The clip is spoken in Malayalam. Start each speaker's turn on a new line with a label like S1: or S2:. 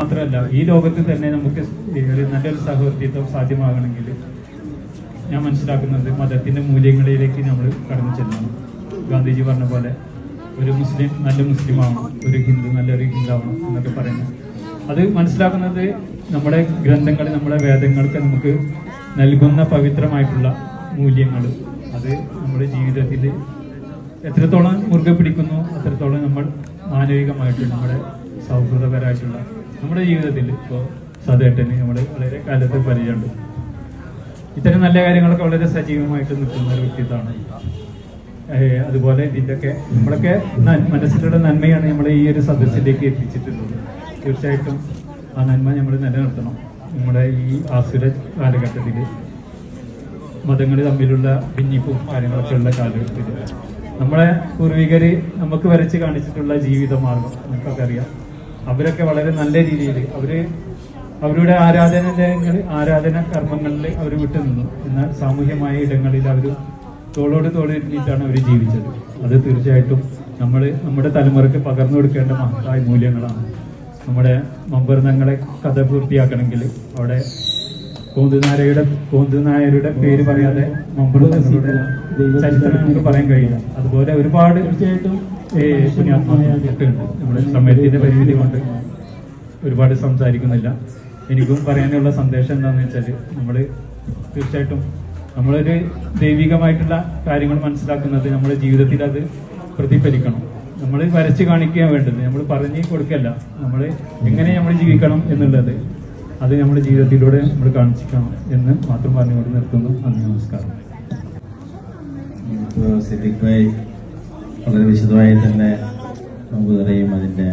S1: മാത്രമല്ല ഈ ലോകത്ത് തന്നെ നമുക്ക് ഒരു നല്ലൊരു സഹവർത്തിത്വം സാധ്യമാകണമെങ്കിൽ ഞാൻ മനസ്സിലാക്കുന്നത് മതത്തിന്റെ മൂല്യങ്ങളിലേക്ക് നമ്മൾ കടന്നു ചെല്ലണം. ഗാന്ധിജി പറഞ്ഞ പോലെ ഒരു മുസ്ലിം നല്ല മുസ്ലിം ആവണം, ഒരു ഹിന്ദു നല്ലൊരു ഹിന്ദു ആവണം എന്നൊക്കെ പറയുന്നത്. അത് മനസ്സിലാക്കുന്നത് നമ്മുടെ ഗ്രന്ഥങ്ങൾ, നമ്മുടെ വേദങ്ങൾക്ക് നമുക്ക് നൽകുന്ന പവിത്രമായിട്ടുള്ള മൂല്യങ്ങൾ അത് നമ്മുടെ ജീവിതത്തിൽ എത്രത്തോളം മുറുകെ പിടിക്കുന്നു അത്രത്തോളം നമ്മൾ മാനവികമായിട്ട് നമ്മുടെ സൗഹൃദപരമായിട്ടുള്ള നമ്മുടെ ജീവിതത്തിൽ ഇപ്പോൾ സദേട്ടന് നമ്മൾ വളരെ കാലത്ത് പരിചയമുണ്ട്. ഇത്തരം നല്ല കാര്യങ്ങളൊക്കെ വളരെ സജീവമായിട്ട് നിൽക്കുന്ന ഒരു വ്യക്തിത്വമാണ്. അതുപോലെ ഇതിൻ്റെയൊക്കെ നമ്മളൊക്കെ മനസ്സിലുള്ള നന്മയാണ് നമ്മളെ ഈ ഒരു സദസ്സിലേക്ക് എത്തിച്ചിട്ടുള്ളത്. തീർച്ചയായിട്ടും ആ നന്മ നമ്മൾ നിലനിർത്തണം. നമ്മുടെ ഈ ആസുര കാലഘട്ടത്തിൽ മതങ്ങൾ തമ്മിലുള്ള ഭിന്നിപ്പും കാര്യങ്ങളൊക്കെ ഉള്ള കാലഘട്ടത്തിൽ നമ്മളെ പൂർവികര് നമുക്ക് വരച്ച് കാണിച്ചിട്ടുള്ള ജീവിത മാർഗം നമുക്കൊക്കെ അറിയാം. അവരൊക്കെ വളരെ നല്ല രീതിയിൽ അവരുടെ ആരാധന കർമ്മങ്ങളിൽ അവർ വിട്ടുനിന്നു. എന്നാൽ സാമൂഹ്യമായ ഇടങ്ങളിൽ അവർ തോളോട് തോളിട്ടാണ് അവർ ജീവിച്ചത്. അത് തീർച്ചയായിട്ടും നമ്മുടെ തലമുറയ്ക്ക് പകർന്നു കൊടുക്കേണ്ട മഹത്തായ മൂല്യങ്ങളാണ്. നമ്മുടെ മമ്പർന്നങ്ങളെ കഥ പൂർത്തിയാക്കണമെങ്കിൽ അവിടെ കോന്തുനായരുടെ പേര് പറയാതെ മമ്പർന്നങ്ങളുടെ ചരിത്രം നമുക്ക് പറയാൻ കഴിയില്ല. അതുപോലെ ഒരുപാട് തീർച്ചയായിട്ടും പുണ്യാത്മാക്കളൊക്കെ ഉണ്ട്. നമ്മുടെ സമയത്തിന്റെ പരിമിതി കൊണ്ട് ഒരുപാട് സംസാരിക്കുന്നില്ല. എനിക്കും പറയാനുള്ള സന്ദേശം എന്താണെന്ന് വെച്ചാൽ തീർച്ചയായിട്ടും നമ്മളൊരു ദൈവികമായിട്ടുള്ള കാര്യങ്ങൾ മനസ്സിലാക്കുന്നത് നമ്മുടെ ജീവിതത്തിൽ അത് പ്രതിഫലിക്കണം. നമ്മൾ വരച്ച് കാണിക്കുക വേണ്ടത്, നമ്മൾ പറഞ്ഞു കൊടുക്കല്ല. നമ്മൾ എങ്ങനെ നമ്മൾ ജീവിക്കണം എന്നുള്ളത് അത് നമ്മുടെ ജീവിതത്തിലൂടെ നമ്മൾ കാണിച്ചിക്കണം എന്ന് മാത്രം പറഞ്ഞുകൊണ്ട് നിർത്തുന്നു. നന്ദി, നമസ്കാരം.
S2: സിദ്ദിഖ് ഭായ് വളരെ വിശദമായി തന്നെ നമുക്ക് അറിയും അതിൻ്റെ